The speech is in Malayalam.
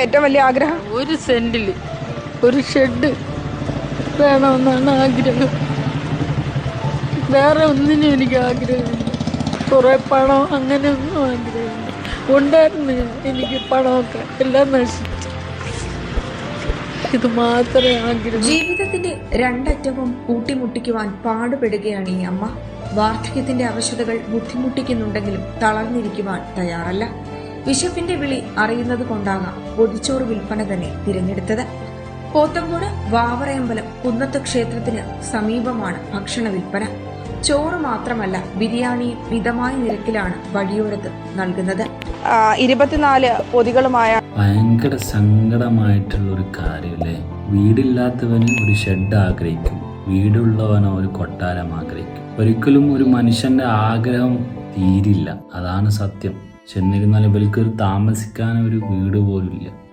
ഏറ്റവും വലിയ ആഗ്രഹം? ഒരു സെന്റിൽ ഒരു ഷെഡ് വേണമെന്നാണ് ആഗ്രഹം. വേറെ ഒന്നിനും എനിക്ക് ആഗ്രഹമില്ല. കുറെ പണം അങ്ങനെയൊന്നും ആഗ്രഹമില്ല. ഉണ്ടായിരുന്നു എനിക്ക് പണമൊക്കെ, എല്ലാം നശിച്ചു. ഇത് മാത്രമേ ആഗ്രഹം. ജീവിതത്തിന്റെ രണ്ടറ്റവും കൂട്ടിമുട്ടിക്കുവാൻ പാടുപെടുകയാണ് ഈ അമ്മ. വാർദ്ധക്യത്തിന്റെ അവശതകൾ ബുദ്ധിമുട്ടിക്കുന്നുണ്ടെങ്കിലും തളർന്നിരിക്കുവാൻ തയ്യാറല്ല. വിശപ്പിന്റെ വിളി അറിയുന്നത് കൊണ്ടാകാം പൊതിച്ചോറ് വിൽപ്പന തന്നെ തിരഞ്ഞെടുത്തത്. പോത്തങ്കോട് വാവറയമ്പലം കുന്നത്ത് ക്ഷേത്രത്തിന് സമീപമാണ് ഭക്ഷണ വിൽപ്പന. ചോറ് മാത്രമല്ല, ബിരിയാണി മിതമായ നിരക്കിലാണ് വഴിയോരത്ത് നൽകുന്നത്. 24 പൊതികളുമായ ഭയങ്കര സങ്കടമായിട്ടുള്ള ഒരു കാര്യമല്ലേ. വീടില്ലാത്തവന് ഒരു ഷെഡ് ആഗ്രഹിക്കും, വീടുള്ളവനോ ഒരു കൊട്ടാരം ആഗ്രഹിക്കും. ഒരിക്കലും ഒരു മനുഷ്യന്റെ ആഗ്രഹം തീരില്ല, അതാണ് സത്യം. ചെന്നിരുന്നാൽ ഇവർക്ക് താമസിക്കാൻ ഒരു വീട് പോലും ഇല്ല.